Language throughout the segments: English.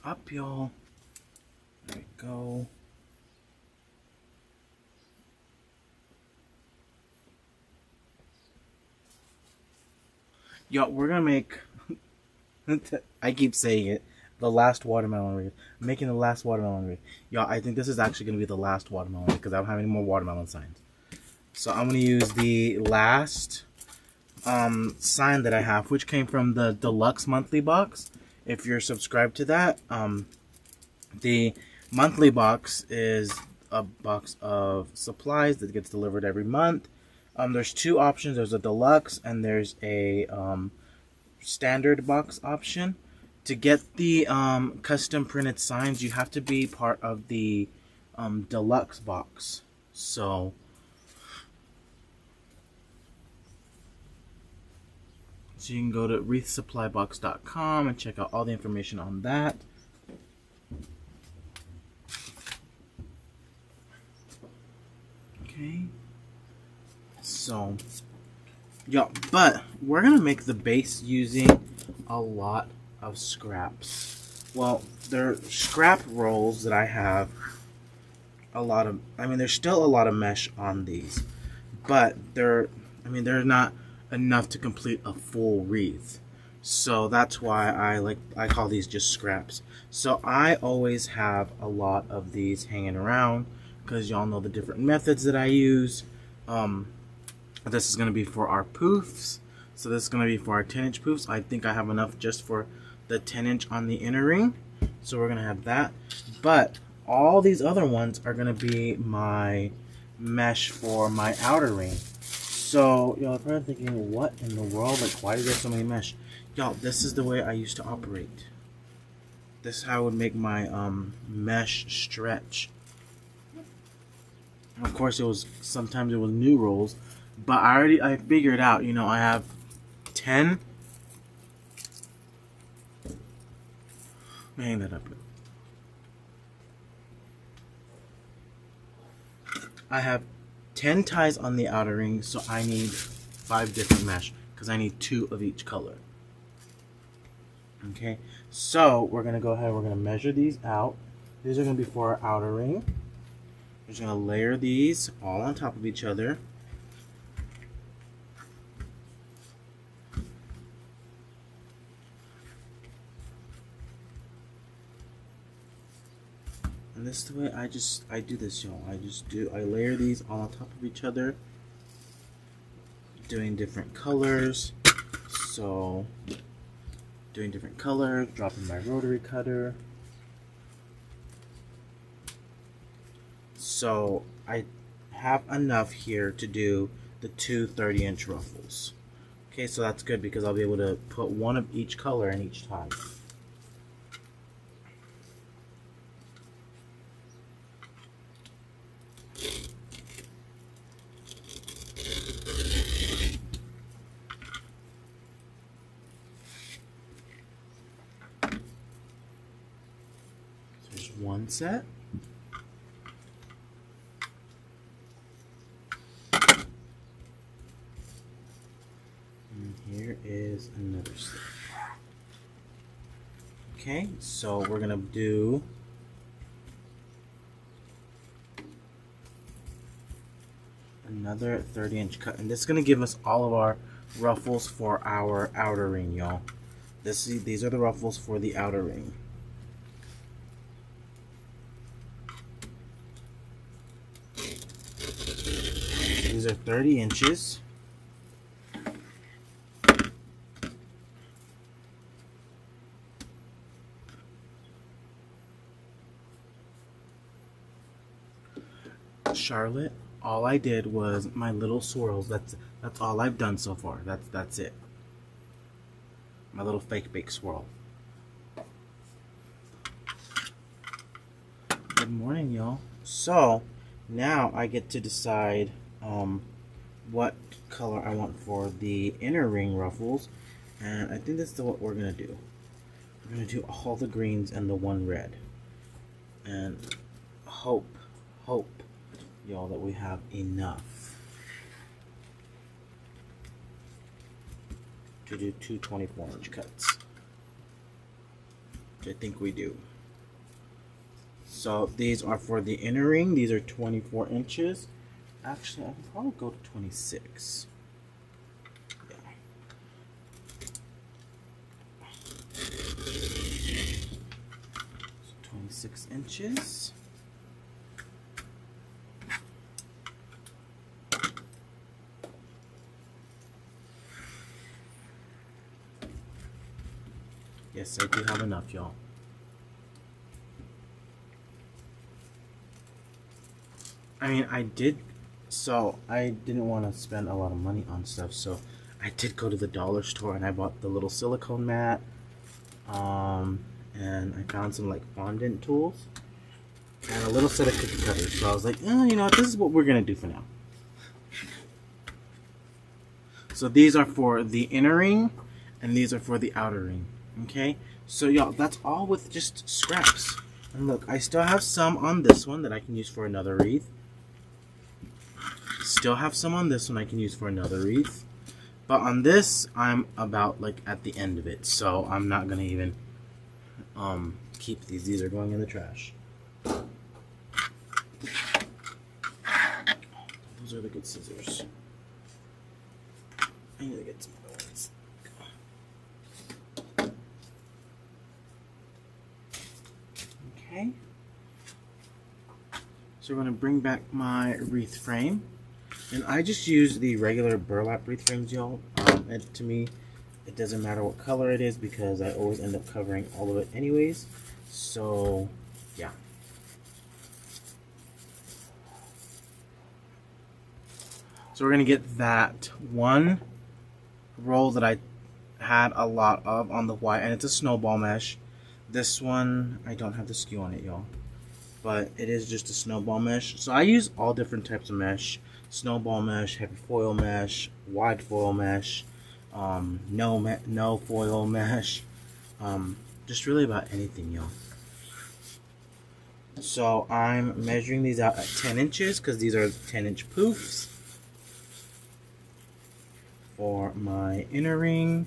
up, y'all. There we go. Y'all, we're gonna make I keep saying it, the last watermelon wreath. I'm making the last watermelon wreath. Y'all, I think this is actually gonna be the last watermelon because I don't have any more watermelon signs. So I'm gonna use the last sign that I have, which came from the deluxe monthly box. If you're subscribed to that, the monthly box is a box of supplies that gets delivered every month. There's two options. There's a deluxe and there's a standard box option. To get the custom printed signs, you have to be part of the deluxe box. So you can go to wreathsupplybox.com and check out all the information on that. Okay. So, yeah, but we're gonna make the base using a lot of scraps. Well, they're scrap rolls that I have a lot of. I mean, there's still a lot of mesh on these, but they're not enough to complete a full wreath. So that's why I call these just scraps. So I always have a lot of these hanging around because y'all know the different methods that I use. This is going to be for our poofs. So this is going to be for our 10-inch poofs. I think I have enough just for the 10-inch on the inner ring. So we're going to have that. But all these other ones are going to be my mesh for my outer ring. So y'all are probably thinking, what in the world? Like, why is there so many mesh? Y'all, this is the way I used to operate. This is how I would make my mesh stretch. Of course, sometimes it was new rolls. But I figured out, you know, I have 10. Hang that up. I have 10 ties on the outer ring, so I need 5 different mesh because I need 2 of each color. Okay, so we're gonna go ahead. We're gonna measure these out. These are gonna be for our outer ring. We're just gonna layer these all on top of each other. And this is the way I do this, y'all. I layer these all on top of each other, doing different colors. So, doing different colors, dropping my rotary cutter. So, I have enough here to do the 2 30-inch ruffles. Okay, so that's good because I'll be able to put one of each color in each tie. There's one set. And here is another set. Okay, so we're gonna do another 30-inch cut, and this is gonna give us all of our ruffles for our outer ring, y'all. These are the ruffles for the outer ring. These are 30 inches. Charlotte, all I did was my little swirls. That's all I've done so far. That's it. My little fake bake swirl. Good morning, y'all. So now I get to decide what color I want for the inner ring ruffles, and I think that's what we're gonna do. We're gonna do all the greens and the one red, and hope, y'all, that we have enough to do 2 24-inch cuts, which I think we do. So these are for the inner ring. These are 24 inches. Actually, I can probably go to 26. Yeah. 26 inches. Yes, I do have enough, y'all. I mean, I didn't want to spend a lot of money on stuff, so I did go to the dollar store and I bought the little silicone mat, and I found some like fondant tools and a little set of cookie cutters. So I was like, you know what, this is what we're gonna do for now. So these are for the inner ring and these are for the outer ring. Okay, so y'all, that's all with just scraps. And look, I still have some on this one that I can use for another wreath. Still have some on this one I can use for another wreath. But on this, I'm about like at the end of it, so I'm not gonna even keep these. These are going in the trash. Those are the good scissors. I need to get some other ones. Okay. So we're gonna bring back my wreath frame. And I just use the regular burlap wreath frames, y'all. And to me, it doesn't matter what color it is because I always end up covering all of it anyways. So, yeah. So we're going to get that one roll that I had a lot of on the white, and it's a snowball mesh. This one, I don't have the skew on it, y'all. But it is just a snowball mesh. So I use all different types of mesh. Snowball mesh, heavy foil mesh, wide foil mesh, no foil mesh, just really about anything, y'all. So I'm measuring these out at 10 inches because these are 10-inch poofs for my inner ring.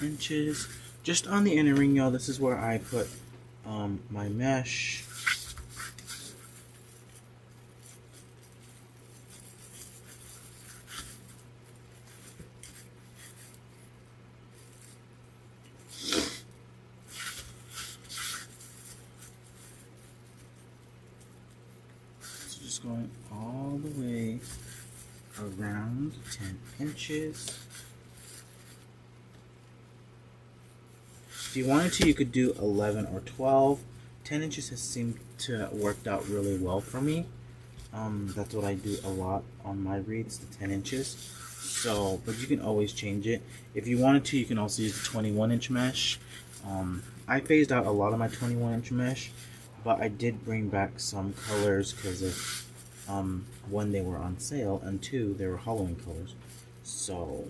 Inches just on the inner ring, y'all. This is where I put my mesh. So just going all the way around 10 inches. If you wanted to, you could do 11 or 12. 10 inches has seemed to have worked out really well for me. That's what I do a lot on my wreaths, the 10 inches. So, but you can always change it. If you wanted to, you can also use the 21-inch mesh. I phased out a lot of my 21-inch mesh, but I did bring back some colors because of one, they were on sale, and two, they were Halloween colors. So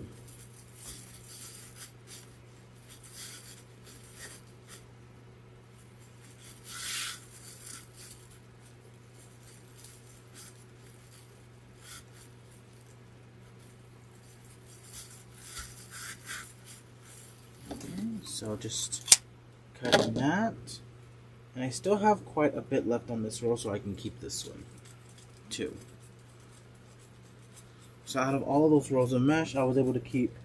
So just cutting that, and I still have quite a bit left on this roll, so I can keep this one too. So out of all of those rolls of mesh, I was able to keep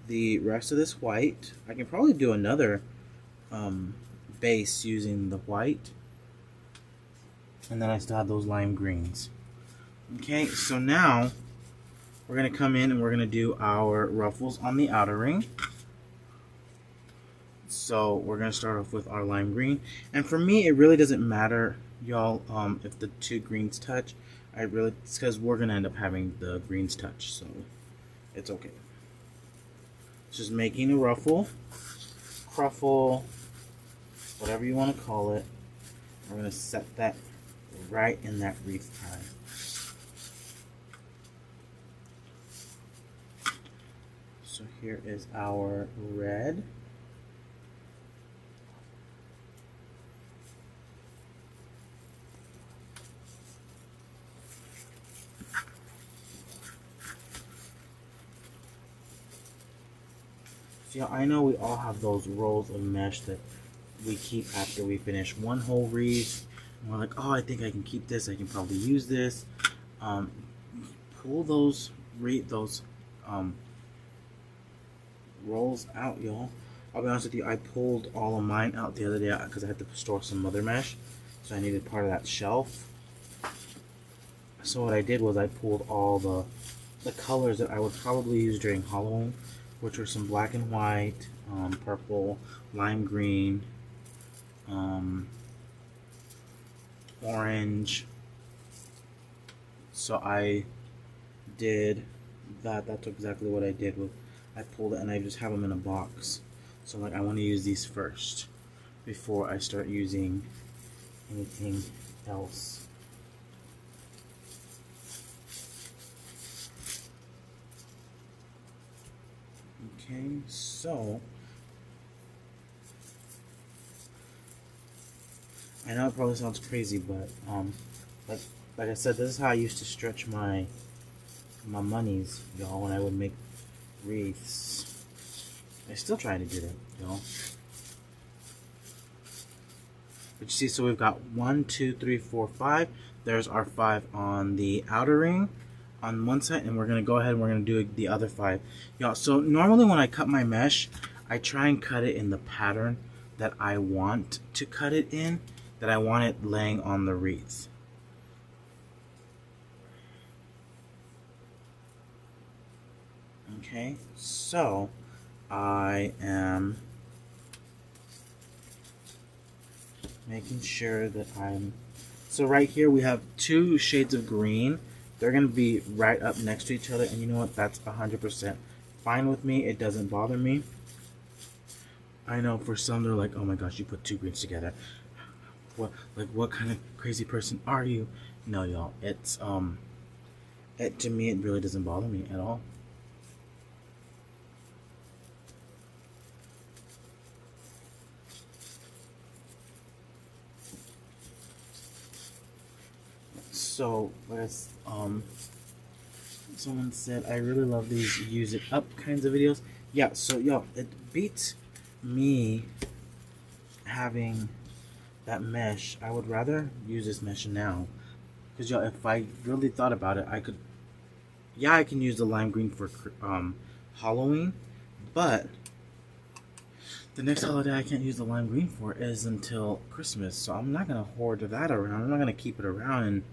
the rest of this white. I can probably do another base using the white, and then I still have those lime greens. Okay, so now we're gonna come in and we're gonna do our ruffles on the outer ring. So we're gonna start off with our lime green, and for me it really doesn't matter, y'all, if the two greens touch. It's because we're gonna end up having the greens touch, so it's okay. Just making a ruffle, cruffle, whatever you want to call it. We're gonna set that right in that wreath tie. So here is our red. So yeah, I know we all have those rolls of mesh that we keep after we finish one whole wreath. And we're like, oh, I think I can keep this. I can probably use this. Um, pull those rolls out, y'all. I'll be honest with you, I pulled all of mine out the other day because I had to store some mother mesh, so I needed part of that shelf. So what I did was I pulled all the colors that I would probably use during Halloween, which were some black and white, purple, lime green, orange. So I did that. That's exactly what I did. I pulled it and I just have them in a box. So like I want to use these first before I start using anything else. Okay, so I know it probably sounds crazy, but like I said, this is how I used to stretch my monies, y'all, when I would make wreaths. I still try to do that, y'all. But you see, so we've got 1, 2, 3, 4, 5. There's our 5 on the outer ring on one side, and we're gonna go ahead and we're gonna do the other 5, y'all. So normally when I cut my mesh, I try and cut it in the pattern that I want to cut it in, that I want it laying on the wreath. Okay, so I am making sure that so right here we have 2 shades of green. They're going to be right up next to each other, and you know what, that's 100% fine with me. It doesn't bother me. I know for some they're like, oh my gosh, you put 2 greens together. What kind of crazy person are you? No, y'all, it's to me it really doesn't bother me at all. So, someone said, I really love these use it up kinds of videos. Yeah, so y'all, it beats me having that mesh. I would rather use this mesh now. Because y'all, if I really thought about it, I could, yeah, I can use the lime green for Halloween, but the next holiday I can't use the lime green for is until Christmas. So I'm not going to hoard that around. I'm not going to keep it around and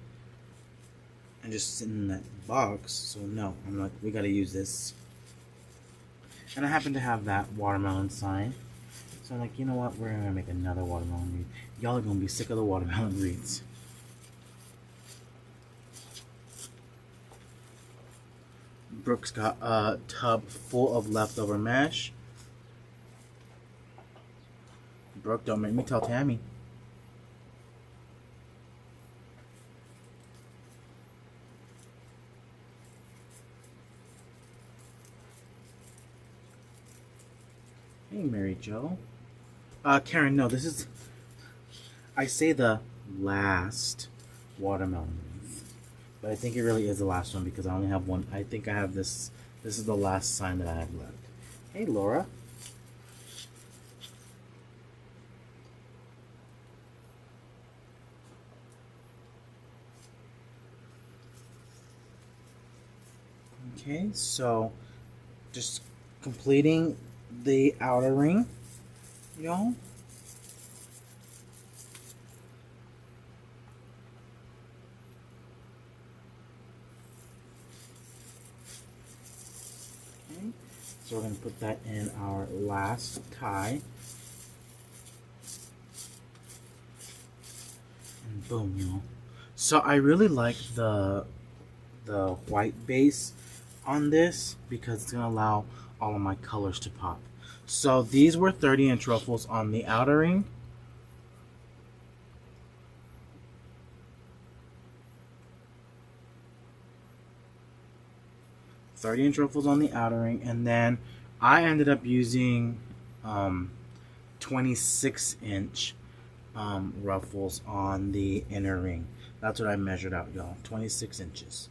just sit in that box. So no, I'm like, we gotta use this. And I happen to have that watermelon sign, so I'm like, you know what, we're gonna make another watermelon wreath. Y'all are gonna be sick of the watermelon wreaths. Brooke's got a tub full of leftover mesh. Brooke, don't make me tell Tammy. Hey, Mary Jo. Karen, no, this is, I say the last watermelon wreath, but I think it really is the last one because I only have one. I think I have this. This is the last sign that I have left. Hey, Laura. Okay, so just completing the outer ring, y'all. Okay, so we're going to put that in our last tie. And boom, y'all. So I really like the white base on this because it's going to allow all of my colors to pop. So these were 30-inch ruffles on the outer ring. .30-inch ruffles on the outer ring, and then I ended up using 26-inch ruffles on the inner ring. That's what I measured out, y'all. 26 inches.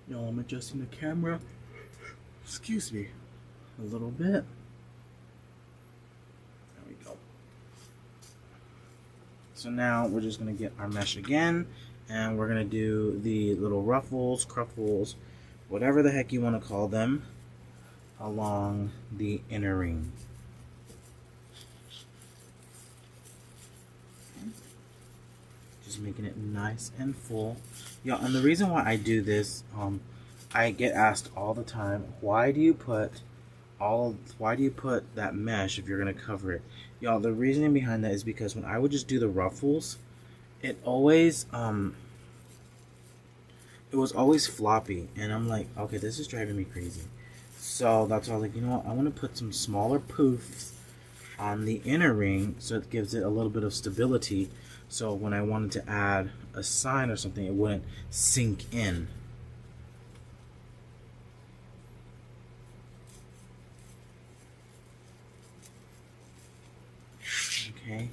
Y'all, I'm adjusting the camera. excuse me, a little bit. There we go. So now we're just going to get our mesh again, and we're going to do the little ruffles, cruffles, whatever the heck you want to call them, along the inner ring. Just making it nice and full. Yeah, and the reason why I do this, I get asked all the time, why do you put that mesh if you're gonna cover it? Y'all, the reasoning behind that is because when I would just do the ruffles, it was always floppy, and I'm like, okay, this is driving me crazy. So that's why I was like, you know what, I want to put some smaller poofs on the inner ring so it gives it a little bit of stability, so when I wanted to add a sign or something, it wouldn't sink in. Okay.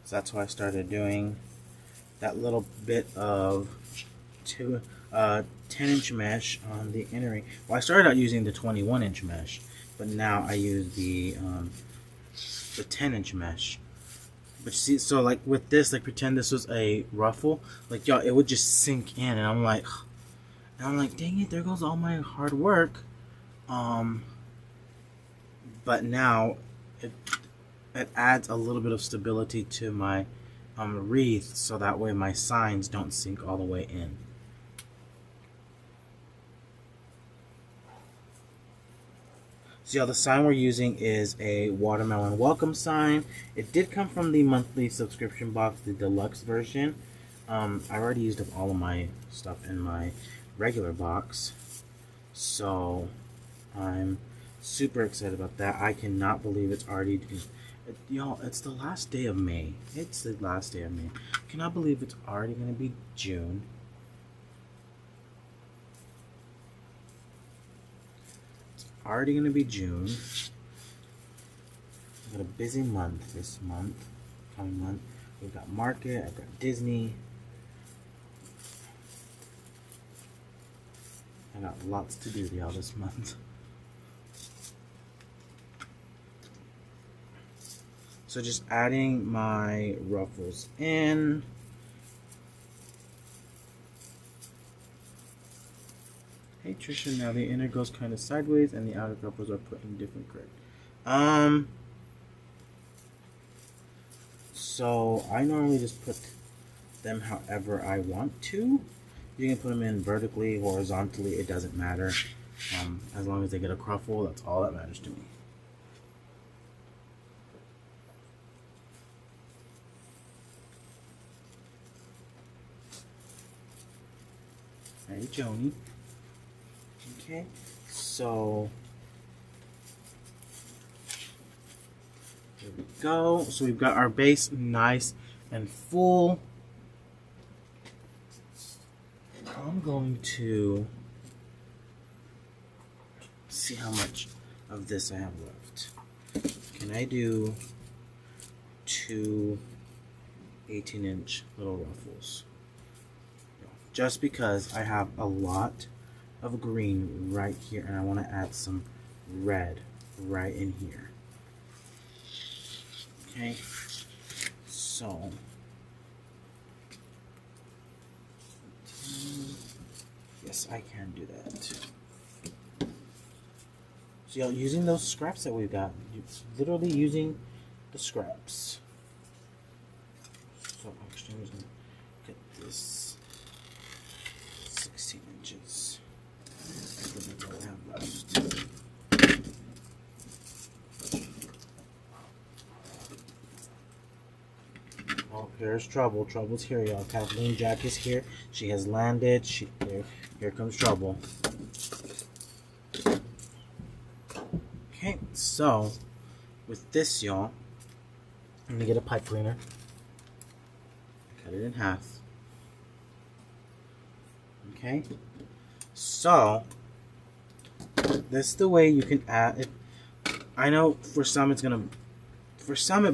So that's why I started doing that little bit of 10-inch mesh on the inner ring. Well, I started out using the 21-inch mesh, but now I use the 10-inch mesh. But you see, so like with this, like pretend this was a ruffle, like y'all, it would just sink in, and I'm like, dang it, there goes all my hard work. But now it adds a little bit of stability to my wreath, so that way my signs don't sink all the way in. So yeah, the sign we're using is a watermelon welcome sign. It did come from the monthly subscription box, the deluxe version. I already used up all of my stuff in my regular box, so I'm super excited about that. I cannot believe it's already, y'all, it's the last day of May. It's the last day of May. I cannot believe it's already going to be June. It's already going to be June. We've got a busy month this month. Coming month. We've got Market. I've got Disney. I got lots to do, y'all, this month. So just adding my ruffles in. Hey Trisha, now the inner goes kind of sideways and the outer ruffles are put in different correct. So I normally just put them however I want to. You can put them in vertically, horizontally, it doesn't matter. As long as they get a cruffle, that's all that matters to me. Hey, Joni. Okay, so there we go. So we've got our base nice and full. I'm going to see how much of this I have left. Can I do 2 18-inch little ruffles? Just because I have a lot of green right here and I want to add some red right in here. Okay, so yes, I can do that. So y'all, using those scraps that we've got, literally using the scraps. So actually I'm just gonna get this 16 inches. That's all I have left. Oh, here's trouble. Trouble's here, y'all. Kathleen Jack is here. She has landed. Here comes trouble. Okay, so with this, y'all, I'm gonna get a pipe cleaner. Cut it in half. Okay, so this is the way you can add it. I know for some it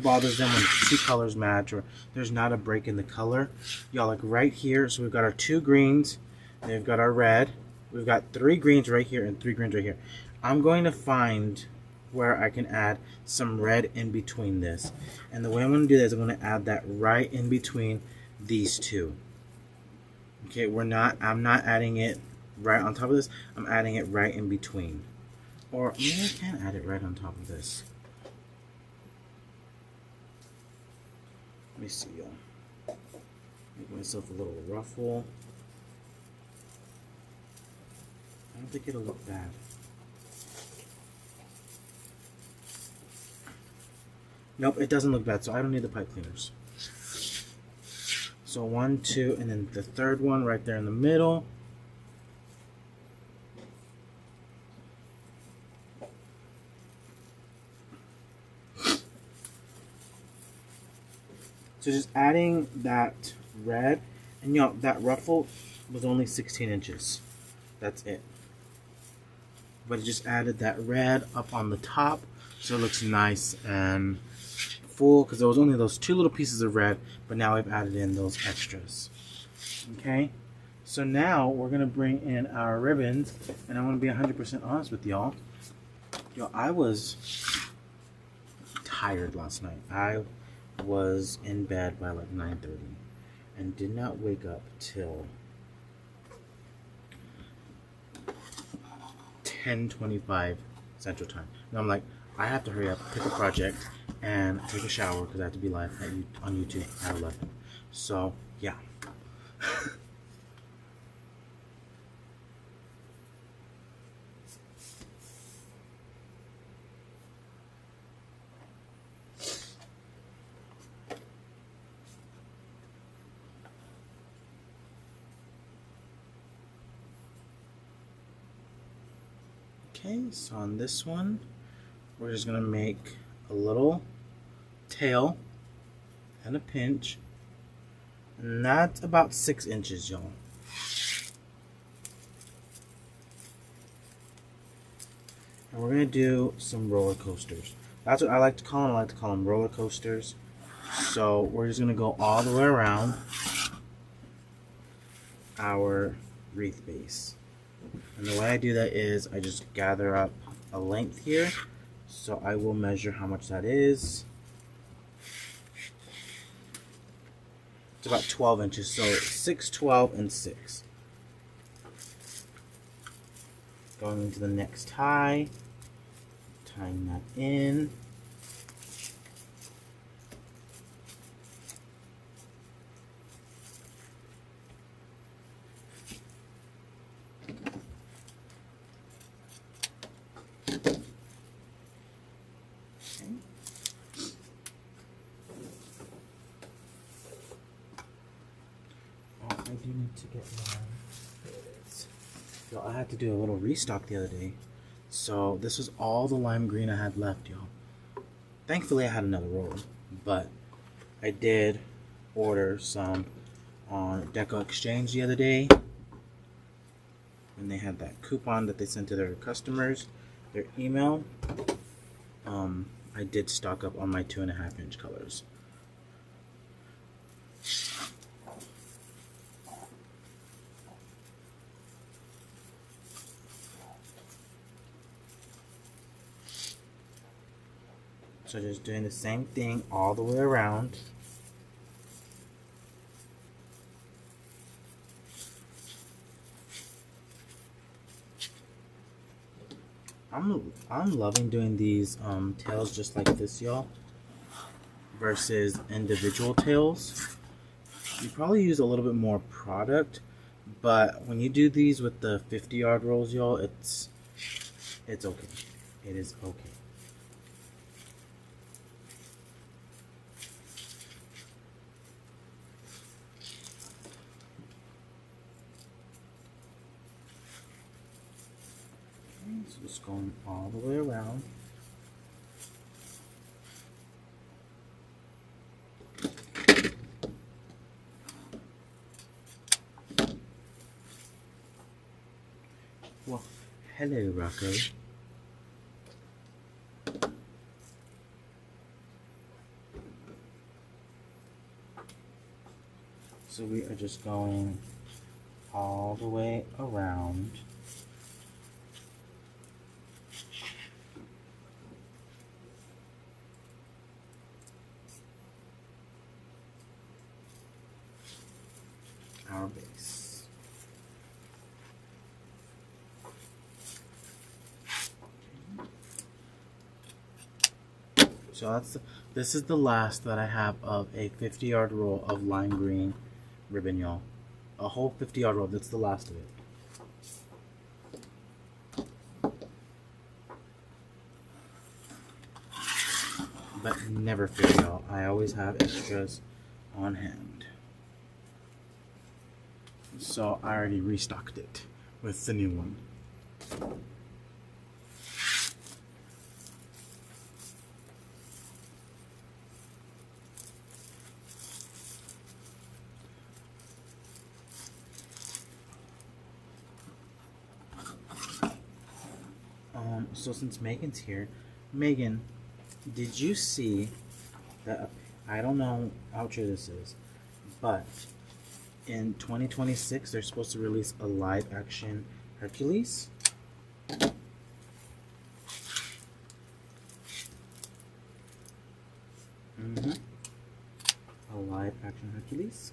bothers them when two colors match or there's not a break in the color. Y'all, like right here, so we've got our 2 greens, and we've got our red. We've got 3 greens right here and 3 greens right here. I'm going to find where I can add some red in between this. And the way I'm going to do that is I'm going to add that right in between these two. Okay, I'm not adding it right on top of this. I'm adding it right in between. Or maybe I can add it right on top of this. Let me see, y'all. Make myself a little ruffle. I don't think it'll look bad. Nope, it doesn't look bad, so I don't need the pipe cleaners. So 1, 2, and then the third one right there in the middle. So just adding that red, and y'all, that ruffle was only 16 inches. That's it. But it just added that red up on the top, so it looks nice and full, because there was only those 2 little pieces of red, but now we've added in those extras. Okay, so now we're gonna bring in our ribbons, and I'm gonna be 100% honest with y'all. Yo, I was tired last night. I was in bed by like 9:30 and did not wake up till 10:25 Central Time. And I'm like, I have to hurry up, pick a project, and take a shower because I have to be live on YouTube at 11. So, yeah. Okay, so on this one, we're just going to make a little tail and a pinch, and that's about 6 inches, y'all. And we're going to do some roller coasters. That's what I like to call them. I like to call them roller coasters. So we're just going to go all the way around our wreath base. And the way I do that is I just gather up a length here. So I will measure how much that is. It's about 12 inches. So 6, 12, and 6. Going into the next tie. Tying that in. I do need to get lime. So I had to do a little restock the other day. So this was all the lime green I had left, y'all. Thankfully I had another roll, but I did order some on DecoExchange the other day. And they had that coupon that they sent to their customers, their email. I did stock up on my 2.5 inch colors. So just doing the same thing all the way around. I'm loving doing these tails just like this, y'all, versus individual tails. You probably use a little bit more product, but when you do these with the 50-yard rolls, y'all, it's okay. It is okay. So just going all the way around. Well, hello, Rocco. So we are just going all the way around. Our base. So this is the last that I have of a 50-yard roll of lime green ribbon, y'all. A whole 50-yard roll. That's the last of it. But never fear, y'all. I always have extras on hand. So I already restocked it with the new one. So since Megan's here, Megan, did you see that? I don't know how true this is, but in 2026 they're supposed to release a live action Hercules. A live action Hercules.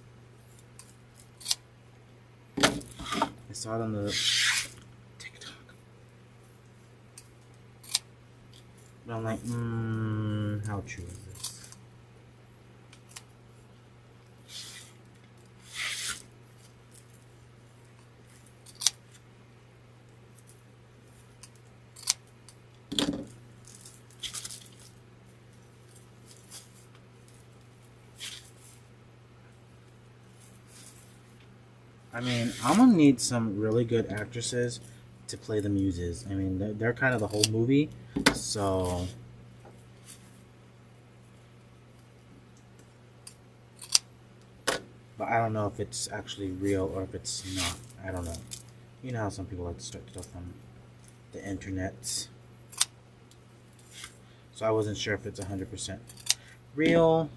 I saw it on the TikTok. But I'm like, how true is this? I mean, I'm gonna need some really good actresses to play the muses. I mean, they're kind of the whole movie, so. But I don't know if it's actually real or if it's not. I don't know. You know how some people like to start stuff on the internet. So I wasn't sure if it's 100% real.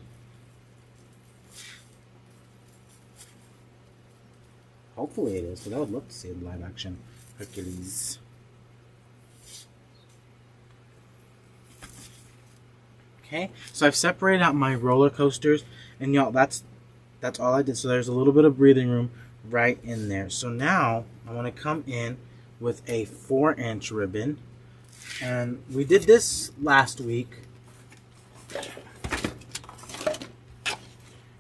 Hopefully it is, because I would love to see a live action Hercules. Okay, so I've separated out my roller coasters, and y'all, that's all I did. So there's a little bit of breathing room right in there. So now I want to come in with a 4-inch ribbon, and we did this last week.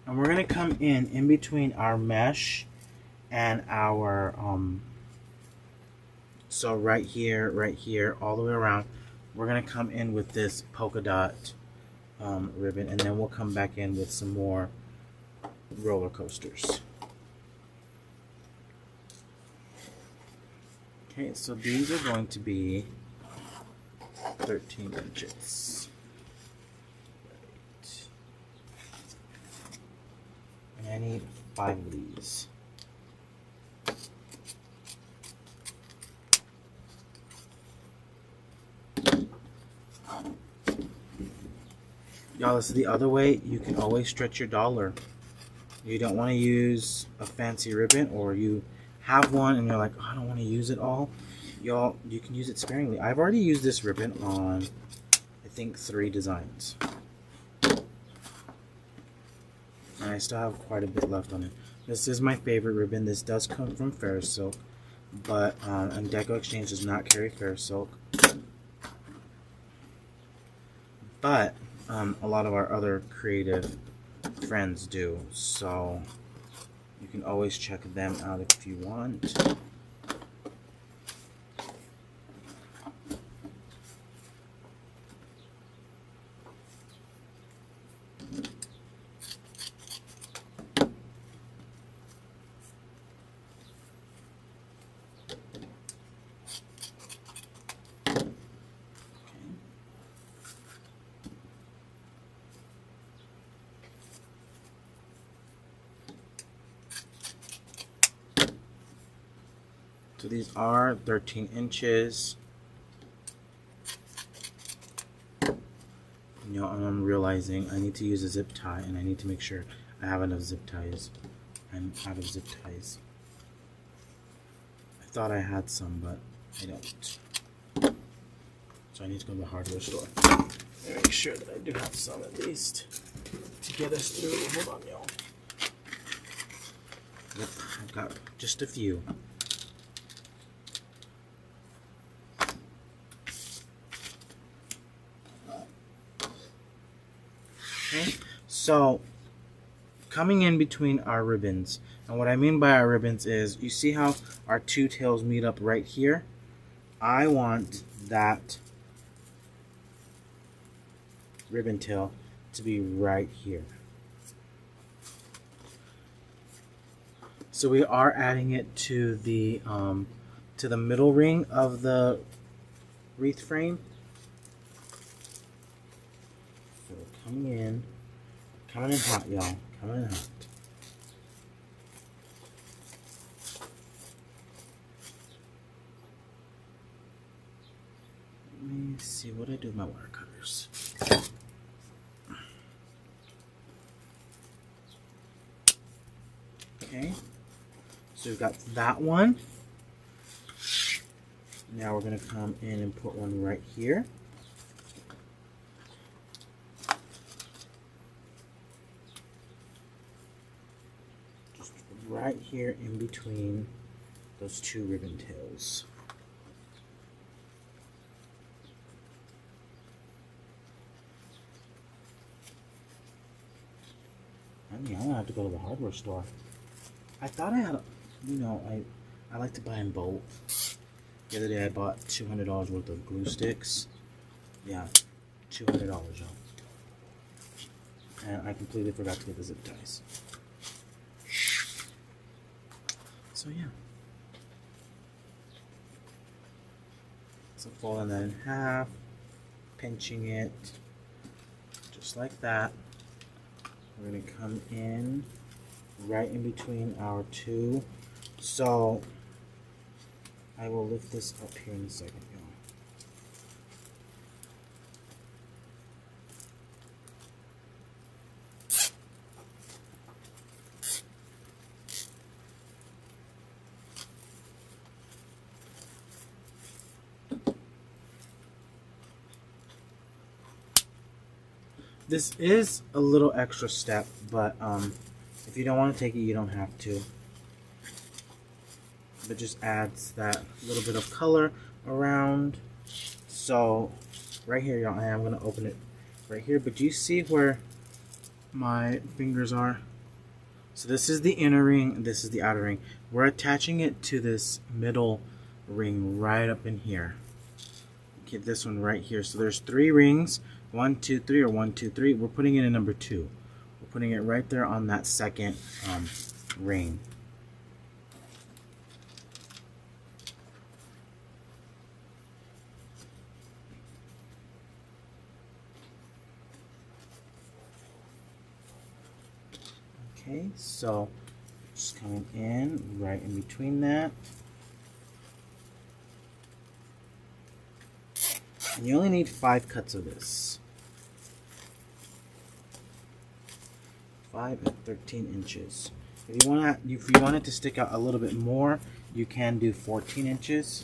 And we're going to come in between our mesh and our, so right here, all the way around, we're going to come in with this polka dot ribbon, and then we'll come back in with some more roller coasters. Okay, so these are going to be 13 inches. Right. And I need 5 of these. Y'all, this is the other way. You can always stretch your dollar. You don't want to use a fancy ribbon, or you have one and you're like, oh, I don't want to use it all. Y'all, you can use it sparingly. I've already used this ribbon on, I think, 3 designs. And I still have quite a bit left on it. This is my favorite ribbon. This does come from Ferris Silk, but and DecoExchange does not carry Ferris Silk. But a lot of our other creative friends do, so you can always check them out if you want. So these are 13 inches. You know, I'm realizing I need to use a zip tie, and I need to make sure I have enough zip ties. I'm out of zip ties. I thought I had some, but I don't. So I need to go to the hardware store and make sure that I do have some at least to get us through. Hold on, y'all. Yep, I've got just a few. Okay, so coming in between our ribbons, and what I mean by our ribbons is, you see how our two tails meet up right here? I want that ribbon tail to be right here. So we are adding it to the middle ring of the wreath frame. So coming in hot, y'all. Coming in hot. Let me see what I do with my wire cutters. Okay, so we've got that one. Now we're going to come in and put one right here. Just right here in between those two ribbon tails. I mean, I'm gonna have to go to the hardware store. I thought I had, I like to buy in bulk. The other day I bought $200 worth of glue sticks. Yeah, $200, y'all. And I completely forgot to get the zip ties. So yeah. So folding that in half, pinching it, just like that. We're going to come in right in between our two. So I will lift this up here in a second, y'all. This is a little extra step, but if you don't want to take it, you don't have to. But just adds that little bit of color around. So right here, y'all, I am going to open it right here. But do you see where my fingers are? So this is the inner ring, this is the outer ring. We're attaching it to this middle ring right up in here. Okay, this one right here. So there's 3 rings. 1, 2, 3, or 1, 2, 3. We're putting it in number 2. We're putting it right there on that second ring. Okay, so just coming in right in between that. And you only need 5 cuts of this. 5 at 13 inches. If you want it to stick out a little bit more, you can do 14 inches.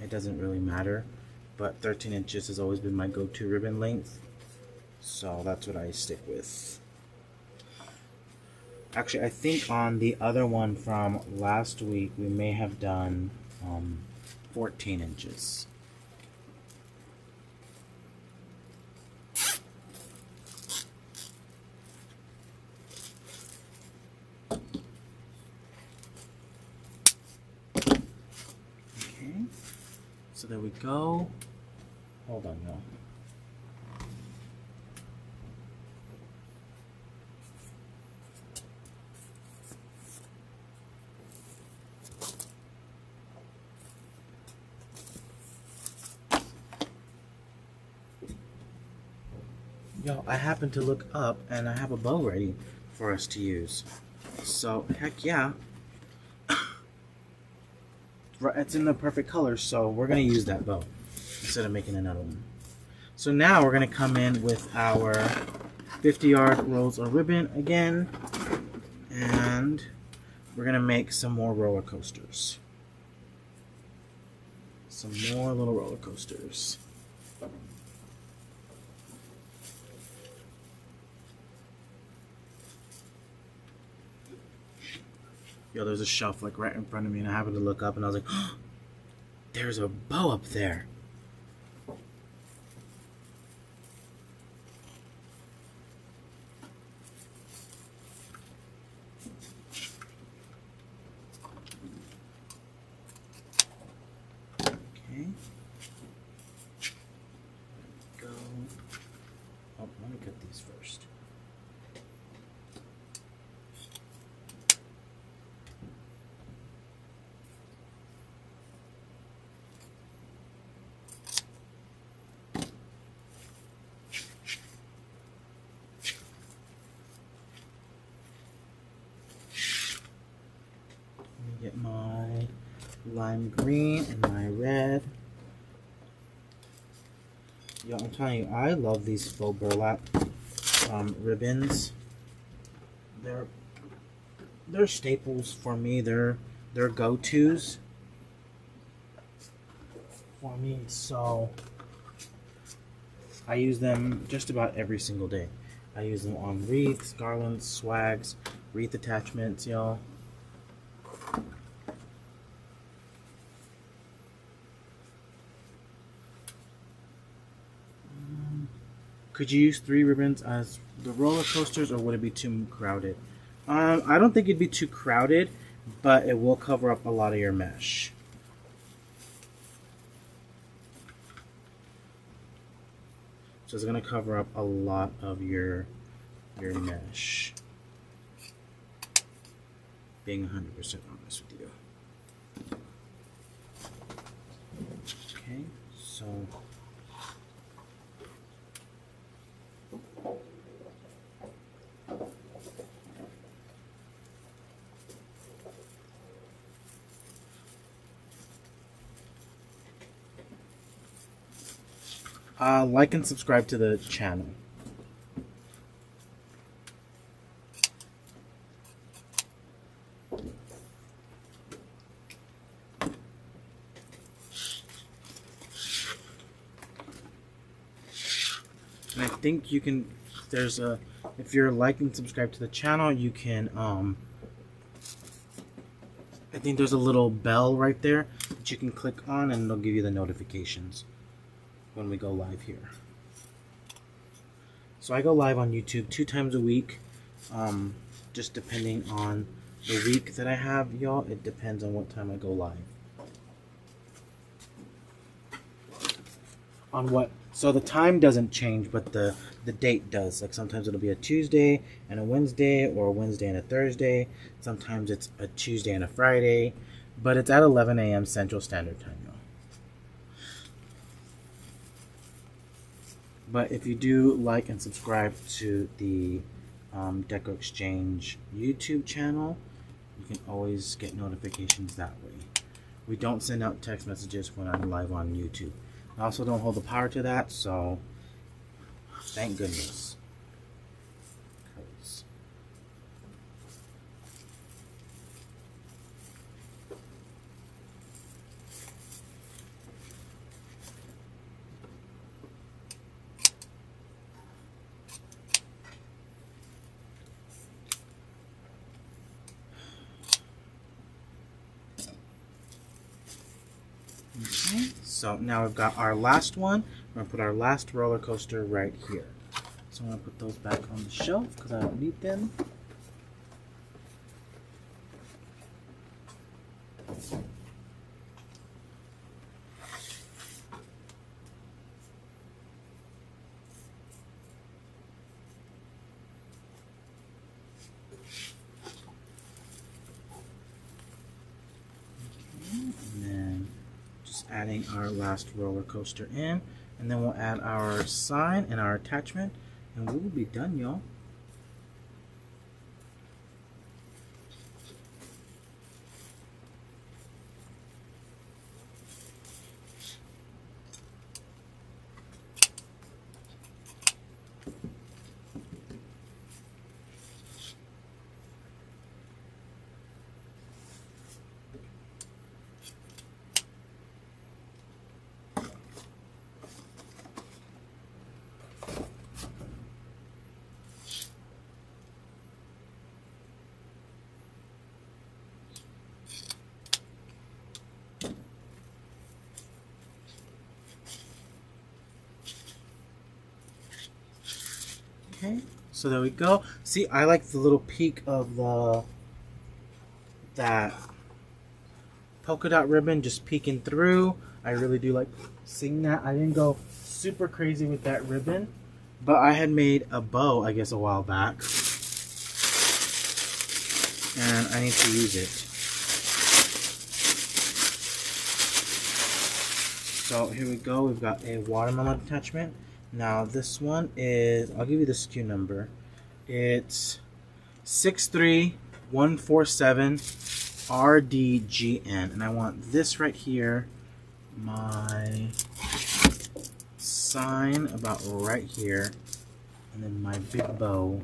It doesn't really matter, but 13 inches has always been my go-to ribbon length, so that's what I stick with. Actually, I think on the other one from last week, we may have done 14 inches. So there we go. Hold on, y'all. Y'all, I happen to look up and I have a bow ready for us to use. So, heck yeah. It's in the perfect color, so we're going to use that bow instead of making another one. So now we're going to come in with our 50-yard rolls of ribbon again, And we're gonna make some more roller coasters. Some more little roller coasters. Yo, there's a shelf like right in front of me, and I happened to look up, and I was like, oh, there's a bow up there. Okay. Go. Oh, let me cut these first. Get my lime green and my red. Yo, I'm telling you, I love these faux burlap ribbons. They're staples for me. They're go-tos for me. So I use them just about every single day. I use them on wreaths, garlands, swags, wreath attachments, y'all. Could you use 3 ribbons as the roller coasters, or would it be too crowded? I don't think it'd be too crowded, but it will cover up a lot of your mesh. So it's going to cover up a lot of your mesh. Being 100% honest with you. Okay, so like and subscribe to the channel. And I think you can, if you're like and subscribe to the channel, you can, I think there's a little bell right there that you can click on, and it'll give you the notifications when we go live here. So I go live on YouTube 2 times a week, just depending on the week that I have, y'all. It depends on what time I go live. On what? So the time doesn't change, but the date does. Like sometimes it'll be a Tuesday and a Wednesday, or a Wednesday and a Thursday. Sometimes it's a Tuesday and a Friday, but it's at 11 a.m. Central Standard Time, y'all. But if you do like and subscribe to the DecoExchange YouTube channel, you can always get notifications that way. We don't send out text messages when I'm live on YouTube. I also don't hold the power to that, so thank goodness. Okay, so now we've got our last one. We're gonna put our last roller coaster right here. So I'm gonna put those back on the shelf because I don't need them. Adding our last roller coaster in, and then we'll add our sign and our attachment, and we will be done, y'all. Okay, so there we go. See, I like the little peak of that polka dot ribbon just peeking through. I really do like seeing that. I didn't go super crazy with that ribbon, but I had made a bow, I guess, a while back, and I need to use it. So here we go. We've got a watermelon attachment. Now this one is, I'll give you the SKU number. It's 63147 RDGN, and I want this right here, my sign about right here, and then my big bow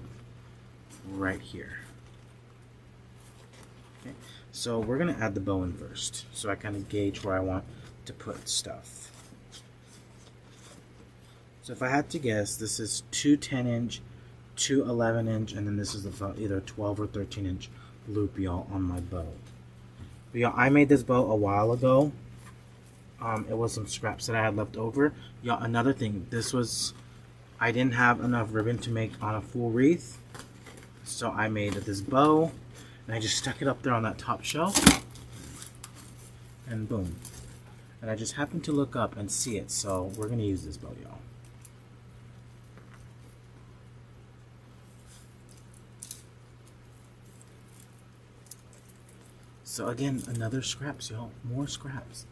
right here. Okay, so we're gonna add the bow in first, so I kind of gauge where I want to put stuff. So if I had to guess, this is two 10-inch, two 11-inch, and then this is about either 12 or 13-inch loop, y'all, on my bow. But y'all, I made this bow a while ago. It was some scraps that I had left over. Y'all, another thing, I didn't have enough ribbon to make on a full wreath, so I made this bow, and I just stuck it up there on that top shelf, and boom. And I just happened to look up and see it, so we're gonna use this bow, y'all. So again, another scraps, y'all. More scraps.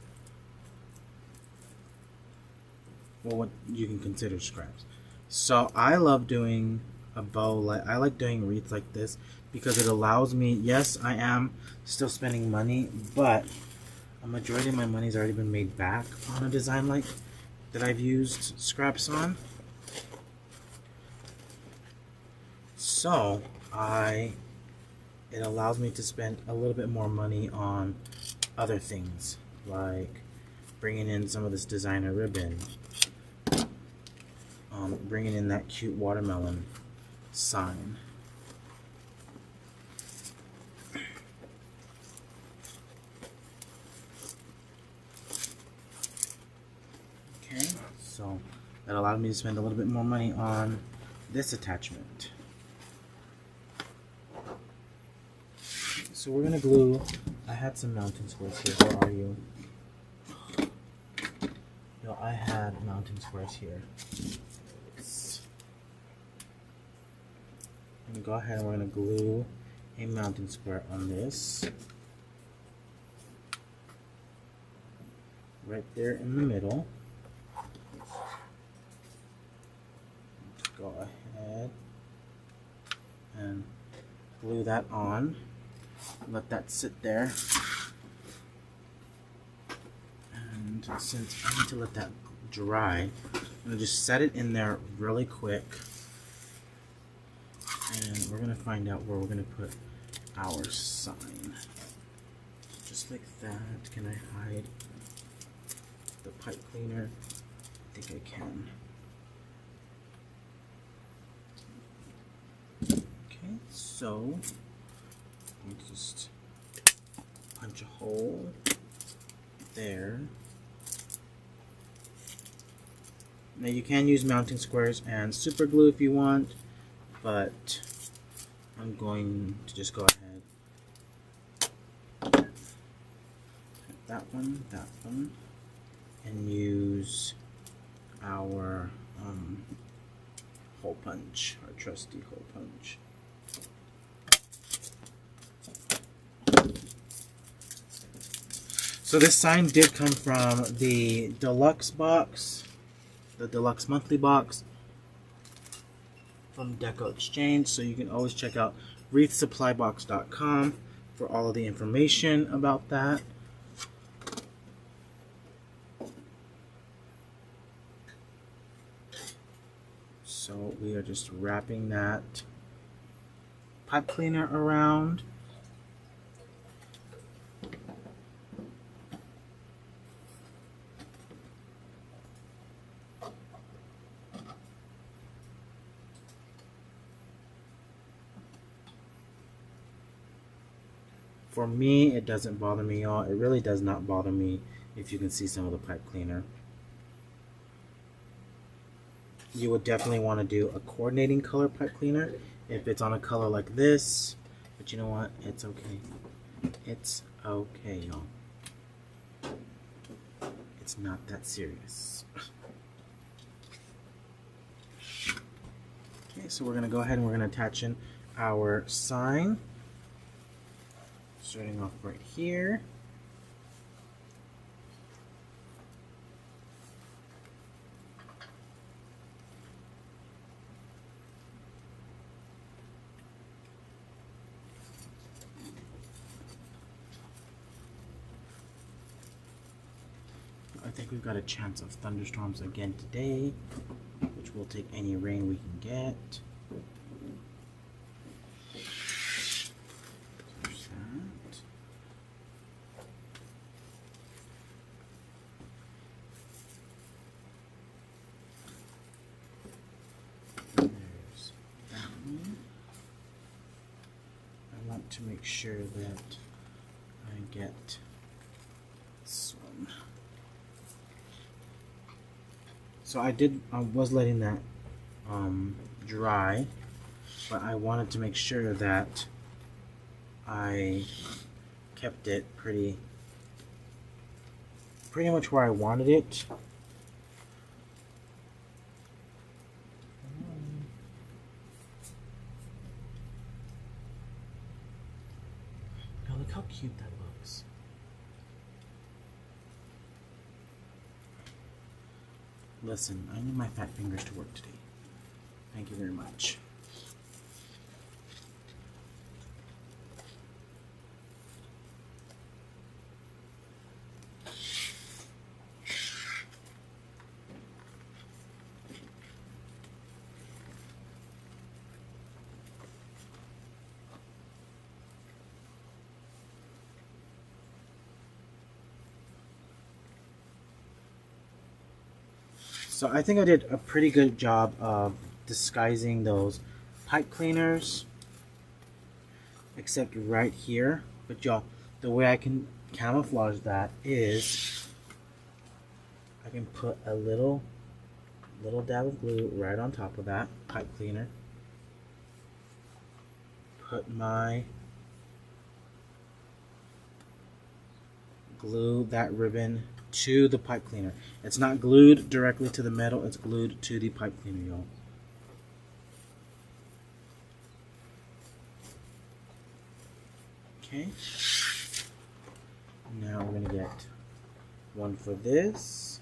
Well, what you can consider scraps. So I love doing a bow, I like doing wreaths like this because it allows me, yes, I am still spending money, but a majority of my money's already been made back on a design like that I've used scraps on. So it allows me to spend a little bit more money on other things, like bringing in some of this designer ribbon, bringing in that cute watermelon sign. Okay, so that allowed me to spend a little bit more money on this attachment. So we're gonna glue. I had some mountain squares here. Where are you? No, I had mountain squares here. I'm gonna go ahead and we're gonna glue a mountain square on this. Right there in the middle. Go ahead and glue that on. Let that sit there. And since I need to let that dry, I'm gonna just set it in there really quick. And we're gonna find out where we're gonna put our sign. Just like that. Can I hide the pipe cleaner? I think I can. Okay, so let me just punch a hole there. Now you can use mounting squares and super glue if you want, but I'm going to just go ahead. That one, and use our hole punch, our trusty hole punch. So this sign did come from the deluxe box, the deluxe monthly box from DecoExchange. So you can always check out wreathsupplybox.com for all of the information about that. So we are just wrapping that pipe cleaner around. For me, it doesn't bother me, y'all. It really does not bother me if you can see some of the pipe cleaner. you would definitely want to do a coordinating color pipe cleaner if it's on a color like this. But you know what? It's okay. It's okay, y'all. It's not that serious. Okay, so we're going to go ahead and we're going to attach in our sign. Starting off right here. I think we've got a chance of thunderstorms again today, which will take any rain we can get. There's that. There's that one. I want to make sure that I get this one. So I was letting that dry, but I wanted to make sure that I kept it pretty much where I wanted it. Now look how cute that looks. Listen, I need my fat fingers to work today. Thank you very much. So I think I did a pretty good job of disguising those pipe cleaners, except right here. But y'all, the way I can camouflage that is I can put a little dab of glue right on top of that pipe cleaner. Put my glue that ribbon to the pipe cleaner. It's not glued directly to the metal, it's glued to the pipe cleaner, y'all. Okay. Now we're going to get one for this.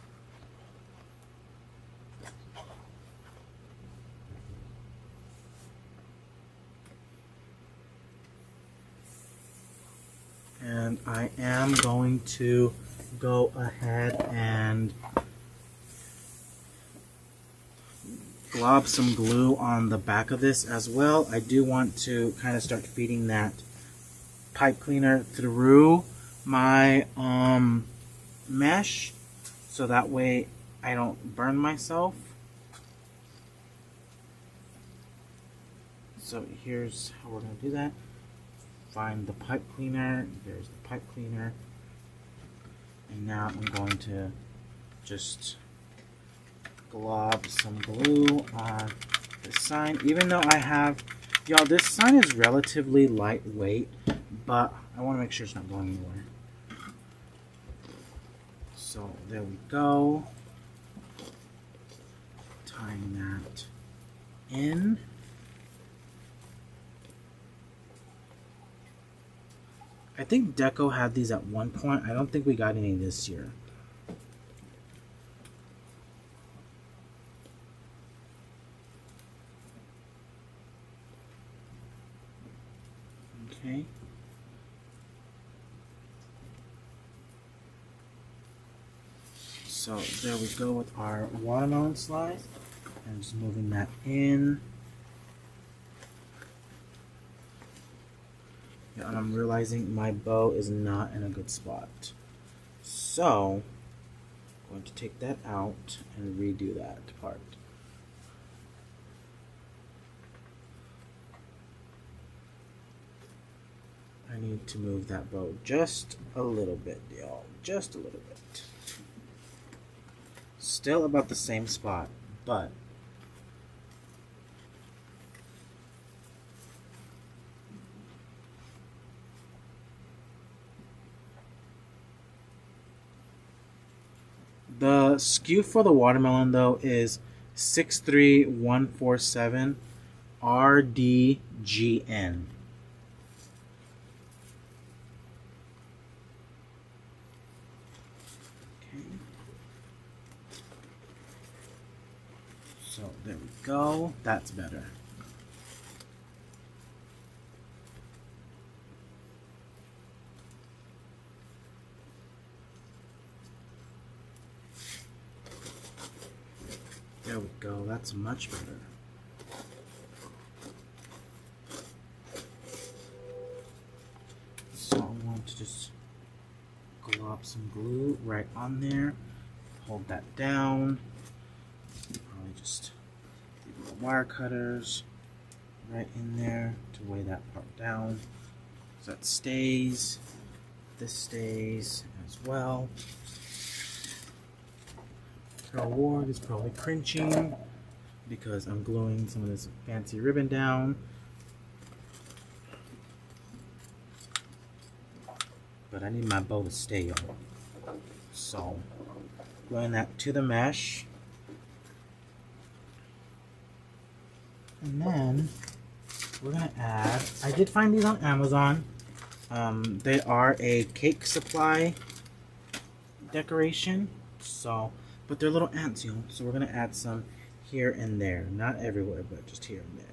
And I am going to go ahead and glob some glue on the back of this as well. I do want to kind of start feeding that pipe cleaner through my mesh so that way I don't burn myself. So here's how we're going to do that. Find the pipe cleaner. There's the pipe cleaner. And now I'm going to just glob some glue on the sign. Even though I have, y'all, this sign is relatively lightweight, but I want to make sure it's not going anywhere. So there we go. Tying that in. I think Deco had these at one point. I don't think we got any this year. Okay. So there we go with our watermelon slice. I'm just moving that in. Yeah, and I'm realizing my bow is not in a good spot. So I'm going to take that out and redo that part. I need to move that bow just a little bit, y'all. Just a little bit. Still about the same spot, but The SKU for the watermelon though is 63147 RDGN. So there we go. That's better. There we go. That's much better. So I want to just glob some glue right on there. Hold that down. Probably just leave the wire cutters right in there to weigh that part down. So that stays. This stays as well. Carol Ward is probably cringing because I'm gluing some of this fancy ribbon down. But I need my bow to stay on. So, gluing that to the mesh. And then we're gonna add, I did find these on Amazon. They are a cake supply decoration. So, but they're little ants, you know, so we're going to add some here and there. Not everywhere, but just here and there.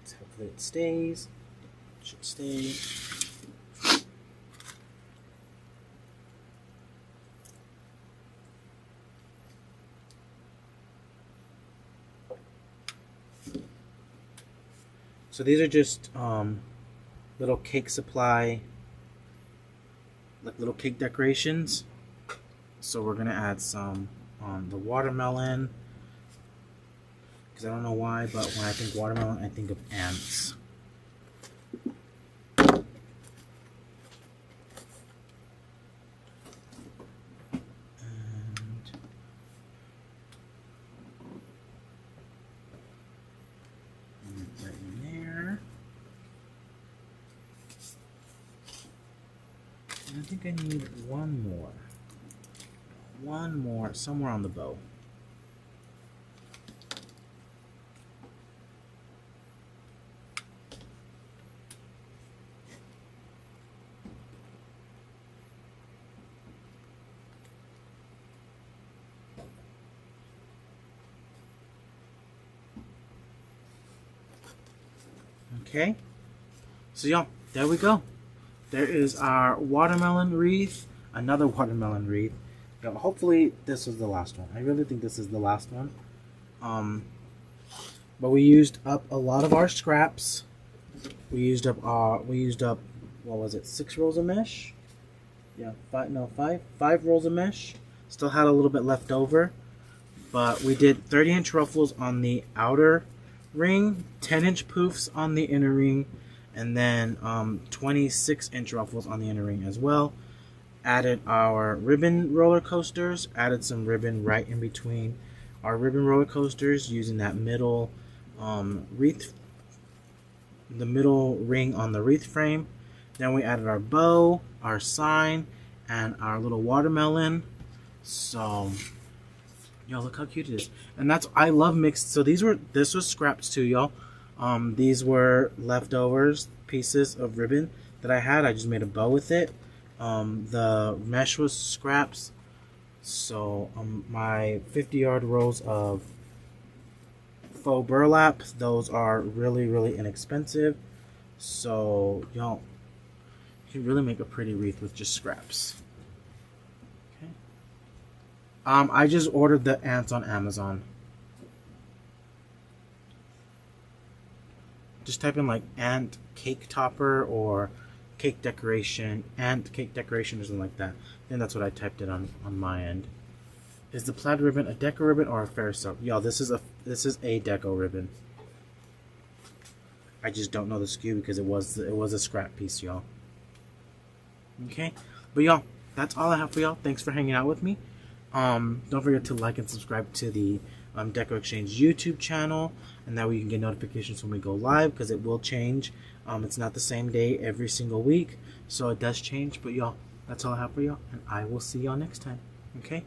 So hopefully it stays. It should stay. So these are just little cake supply, like little cake decorations. So we're gonna add some on the watermelon, because I don't know why, but when I think watermelon, I think of ants. I think I need one more somewhere on the bow. Okay, so y'all, there we go. There is our watermelon wreath, another watermelon wreath. Yo, hopefully this was the last one. I really think this is the last one. But we used up a lot of our scraps. We used up what was it, 6 rolls of mesh? Yeah, five rolls of mesh. Still had a little bit left over. But we did 30-inch ruffles on the outer ring, 10-inch poofs on the inner ring, and then 26-inch ruffles on the inner ring as well. Added our ribbon roller coasters, added some ribbon right in between our ribbon roller coasters using that middle wreath, the middle ring on the wreath frame. Then we added our bow, our sign, and our little watermelon. So, y'all, look how cute it is. And that's, I love mixed. So this was scraps too, y'all. These were leftovers, pieces of ribbon that I had. I just made a bow with it. The mesh was scraps. So my 50-yard rolls of faux burlap, those are really, really inexpensive. So, y'all, you can really make a pretty wreath with just scraps. Okay. I just ordered the ants on Amazon. Just type in like ant cake topper or cake decoration, ant cake decoration or something like that. And that's what I typed in on my end. Is the plaid ribbon a Deco ribbon or a fair silk? Y'all, this is a Deco ribbon. I just don't know the SKU because it was a scrap piece, y'all. Okay, but y'all, that's all I have for y'all. Thanks for hanging out with me. Don't forget to like and subscribe to the DecoExchange YouTube channel, and that way you can get notifications when we go live, because it will change. It's not the same day every single week, so it does change. But y'all, that's all I have for y'all, and I will see y'all next time. Okay.